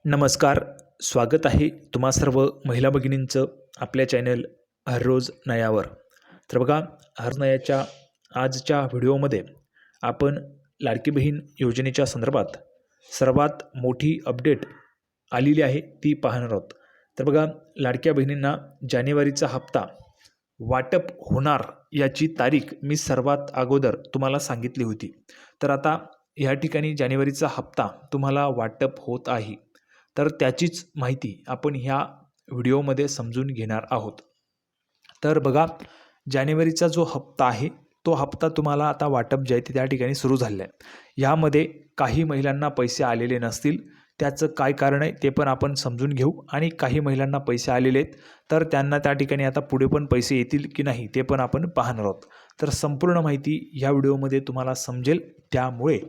नमस्कार. स्वागत आहे तुम्हा सर्व महिला भगिनींचं आपल्या चॅनल हररोज नयावर. तर बघा, हर नयाच्या आजच्या व्हिडिओमध्ये आपण लाडकी बहीण योजनेच्या संदर्भात सर्वात मोठी अपडेट आलेली आहे ती पाहणार आहोत. तर बघा, लाडक्या बहिणींना जानेवारीचा हप्ता वाटप होणार याची तारीख मी सर्वात अगोदर तुम्हाला सांगितली होती. तर आता या ठिकाणी जानेवारीचा हप्ता तुम्हाला वाटप होत आहे. तर त्याचीच माहिती आपण ह्या व्हिडिओमध्ये समजून घेणार आहोत. तर बघा, जानेवारीचा जो हप्ता आहे तो हप्ता तुम्हाला आता वाटप जे आहे ते त्या ठिकाणी सुरू झालेलं आहे. यामध्ये काही महिलांना पैसे आलेले नसतील, त्याचं काय कारण आहे ते पण आपण समजून घेऊ. आणि काही महिलांना पैसे आलेले आहेत तर त्यांना त्या ठिकाणी आता पुढे पण पैसे येतील की नाही ते पण आपण पाहणार आहोत. तर संपूर्ण माहिती या व्हिडिओमध्ये तुम्हाला समजेल, त्यामुळे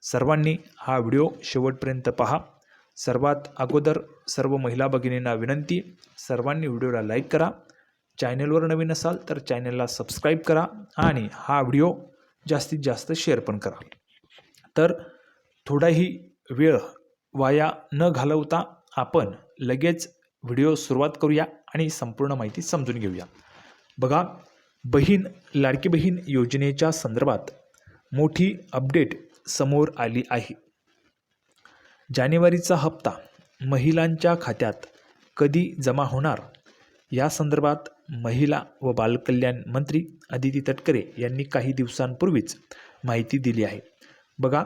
सर्वांनी हा व्हिडिओ शेवटपर्यंत पहा. सर्वात अगोदर सर्व महिला भगिनींना विनंती, सर्वांनी व्हिडिओला लाईक करा. चॅनलवर नवीन असाल तर चॅनलला सबस्क्राईब करा आणि हा व्हिडिओ जास्तीत जास्त शेअर पण करा. तर थोडाही वेळ वाया न घालवता आपण लगेच व्हिडिओ सुरुवात करूया आणि संपूर्ण माहिती समजून घेऊया. बघा, लाडकी बहीण योजनेच्या संदर्भात मोठी अपडेट समोर आली आहे. जानेवारीचा हप्ता महिलांच्या खात्यात कधी जमा होणार या संदर्भात महिला व बालकल्याण मंत्री अदिती तटकरे यांनी काही दिवसांपूर्वीच माहिती दिली आहे. बघा,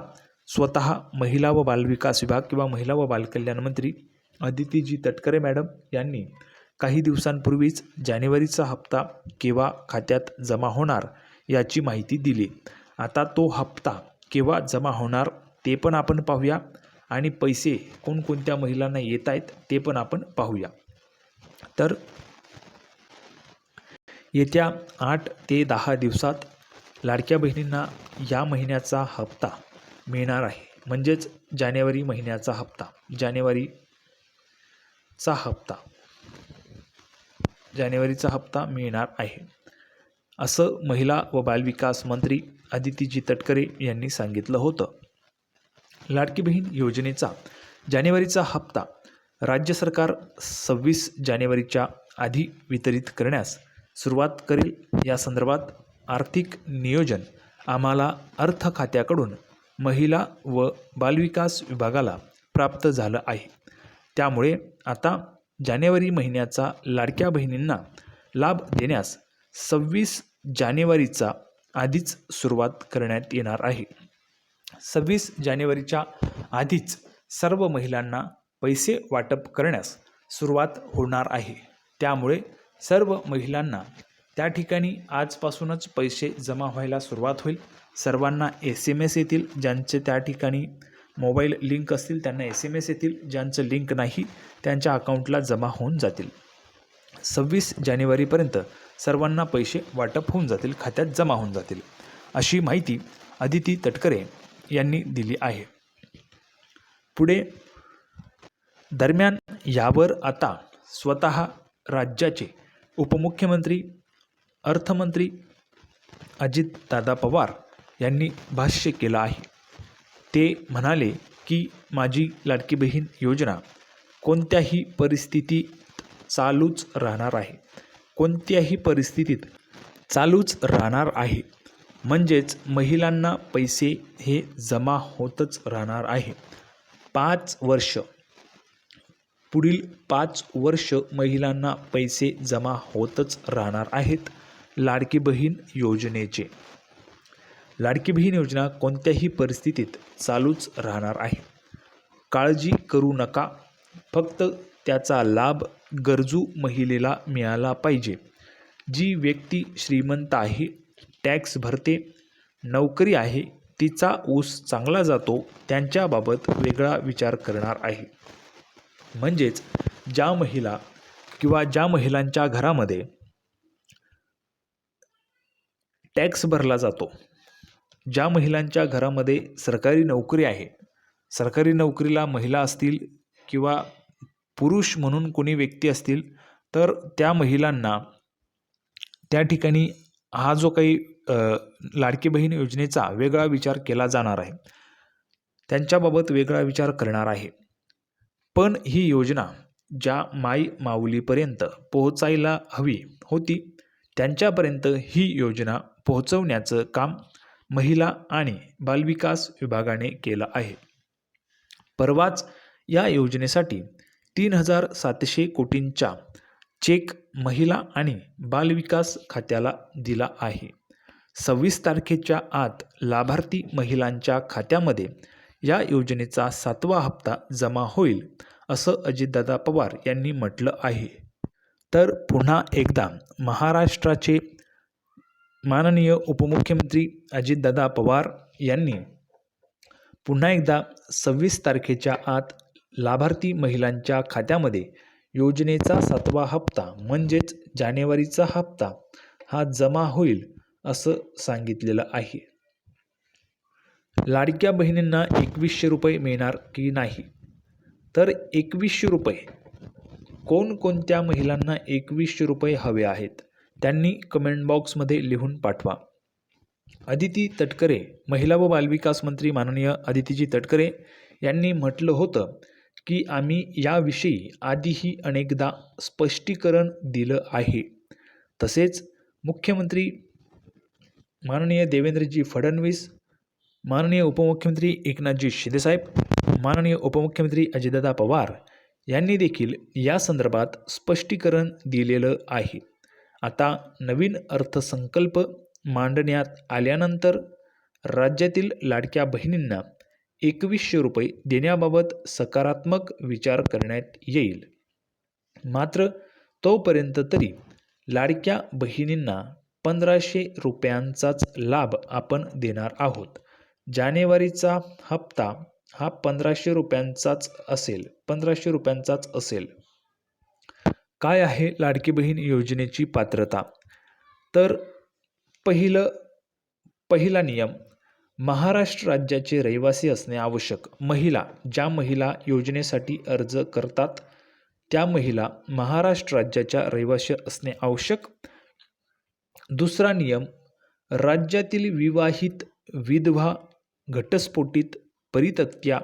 स्वतः महिला व बालविकास विभाग किंवा महिला व बालकल्याण मंत्री अदितीजी तटकरे मॅडम यांनी काही दिवसांपूर्वीच जानेवारीचा हप्ता केव्हा खात्यात जमा होणार याची माहिती दिली. आता तो हप्ता केव्हा जमा होणार ते पण आपण पाहूया आणि पैसे कोणकोणत्या महिलांना येत आहेत ते पण आपण पाहूया. तर येत्या 8 ते 10 दिवसात लाडक्या बहिणींना या महिन्याचा हप्ता मिळणार आहे. म्हणजेच जानेवारी महिन्याचा हप्ता, जानेवारीचा हप्ता मिळणार आहे, असं महिला व बालविकास मंत्री अदितीजी तटकरे यांनी सांगितलं होतं. लाडकी बहीण योजनेचा जानेवारीचा हप्ता राज्य सरकार 26 जानेवारीच्या आधी वितरित करण्यास सुरुवात करेल. या संदर्भात आर्थिक नियोजन आम्हाला अर्थ खात्याकडून महिला व बालविकास विभागाला प्राप्त झालं आहे. त्यामुळे आता जानेवारी महिन्याचा लाडक्या बहिणींना लाभ देण्यास 26 जानेवारीचा आधीच सुरुवात करण्यात येणार आहे. 26 जानेवारीच्या आधीच सर्व महिलांना पैसे वाटप करण्यास सुरुवात होणार आहे. त्यामुळे सर्व महिलांना त्या ठिकाणी आजपासूनच पैसे जमा व्हायला सुरुवात होईल. सर्वांना SMS येतील. ज्यांचे त्या ठिकाणी मोबाईल लिंक असतील त्यांना SMS येतील. ज्यांचं लिंक नाही त्यांच्या अकाउंटला जमा होऊन जातील. 26 जानेवारीपर्यंत सर्वांना पैसे वाटप होऊन जातील, खात्यात जमा होऊन जातील, अशी माहिती अदिती तटकरे यांनी दिली आहे. पुढे दरम्यान यावर आता स्वतः राज्याचे उपमुख्यमंत्री अर्थमंत्री अजितदादा पवार यांनी भाष्य केलं आहे. ते म्हणाले की माझी लाडकी बहीण योजना कोणत्याही परिस्थितीत चालूच राहणार आहे. कोणत्याही परिस्थितीत चालूच राहणार आहे. म्हणजेच महिलांना पैसे हे जमा होतच राहणार आहे. 5 वर्ष, पुढील 5 वर्ष महिलांना पैसे जमा होतच राहणार आहेत लाडकी बहीण योजनेचे. लाडकी बहीण योजना कोणत्याही परिस्थितीत चालूच राहणार आहे. काळजी करू नका. फक्त त्याचा लाभ गरजू महिलेला मिळाला पाहिजे. जी व्यक्ती श्रीमंत आहे, टॅक्स भरते, नोकरी आहे, तिचा ऊस चांगला जातो, त्यांच्याबाबत वेगळा विचार करणार आहे. म्हणजेच ज्या महिला किंवा ज्या महिलांच्या घरामध्ये टॅक्स भरला जातो, ज्या महिलांच्या घरामध्ये सरकारी नोकरी आहे, सरकारी नोकरीला महिला असतील किंवा पुरुष म्हणून कोणी व्यक्ती असतील, तर त्या महिलांना त्या ठिकाणी हा जो काही लाडकी बहीण योजनेचा वेगळा विचार केला जाणार आहे, त्यांच्याबाबत वेगळा विचार करणार आहे. पण ही योजना ज्या माई माऊलीपर्यंत पोहोचायला हवी होती त्यांच्यापर्यंत ही योजना पोहोचवण्याचं काम महिला आणि बालविकास विभागाने केलं आहे. परवाच या योजनेसाठी 3,700 कोटींचा चेक महिला आणि बालविकास खात्याला दिला आहे. 26 तारखेच्या आत लाभार्थी महिलांच्या खात्यामध्ये या योजनेचा 7वा हप्ता जमा होईल असं अजितदादा पवार यांनी म्हटलं आहे. तर पुन्हा एकदा महाराष्ट्राचे माननीय उपमुख्यमंत्री अजितदादा पवार यांनी पुन्हा एकदा 26 तारखेच्या आत लाभार्थी महिलांच्या खात्यामध्ये योजनेचा 7वा हप्ता म्हणजेच जानेवारीचा हप्ता हा जमा होईल असं सांगितलेलं आहे. लाडक्या बहिणींना 2100 रुपये मिळणार की नाही? तर 2100 रुपये कोणकोणत्या महिलांना 2100 रुपये हवे आहेत त्यांनी कमेंट बॉक्समध्ये लिहून पाठवा. अदिती तटकरे, महिला व बालविकास मंत्री माननीय अदितीजी तटकरे यांनी म्हटलं होतं की आम्ही याविषयी आधीही अनेकदा स्पष्टीकरण दिलं आहे. तसेच मुख्यमंत्री माननीय देवेंद्रजी फडणवीस, माननीय उपमुख्यमंत्री एकनाथजी शिंदेसाहेब, माननीय उपमुख्यमंत्री अजितदादा पवार यांनी देखील या संदर्भात स्पष्टीकरण दिलेलं आहे. आता नवीन अर्थसंकल्प मांडण्यात आल्यानंतर राज्यातील लाडक्या बहिणींना 2100 रुपये देण्याबाबत सकारात्मक विचार करण्यात येईल. मात्र तोपर्यंत तरी लाडक्या बहिणींना 1500 रुपयांचाच लाभ आपण देणार आहोत. जानेवारीचा हप्ता हा 1500 रुपयांचाच असेल. काय आहे लाडकी बहीण योजनेची पात्रता? तर पहिला नियम, महाराष्ट्र राज्याचे रहिवासी असणे आवश्यक. ज्या महिला योजनेसाठी अर्ज करतात त्या महिला महाराष्ट्र राज्याच्या रहिवासी असणे आवश्यक. दुसरा नियम, राज्यातील विवाहित, विधवा, घटस्फोटित, परित्यक्त्या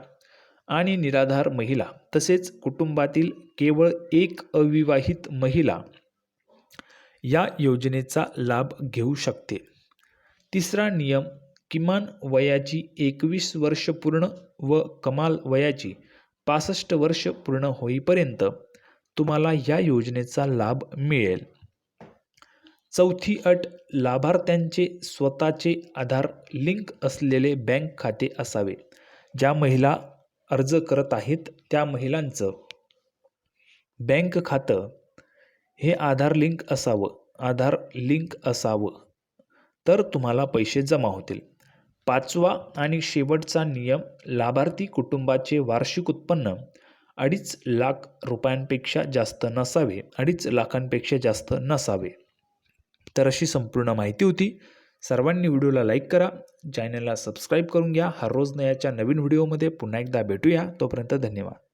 आणि निराधार महिला तसेच कुटुंबातील केवळ एक अविवाहित महिला या योजनेचा लाभ घेऊ शकते. तिसरा नियम, किमान वयाची 21 वर्ष पूर्ण व कमाल वयाची 65 वर्ष पूर्ण होईपर्यंत तुम्हाला या योजनेचा लाभ मिळेल. चौथी अट, लाभार्थ्यांचे स्वतःचे आधार लिंक असलेले बँक खाते असावे. ज्या महिला अर्ज करत आहेत त्या महिलांचं बँक खातं हे आधार लिंक असावं तर तुम्हाला पैसे जमा होतील. 5वा आणि शेवटचा नियम, लाभार्थी कुटुंबाचे वार्षिक उत्पन्न 2.5 लाख रुपयांपेक्षा जास्त नसावे. तर अशी संपूर्ण माहिती होती. सर्वांनी व्हिडिओला लाईक करा, चॅनलला सबस्क्राईब करून घ्या. हर रोज नयाच्या नवीन व्हिडिओमध्ये पुन्हा एकदा भेटूया. तोपर्यंत धन्यवाद.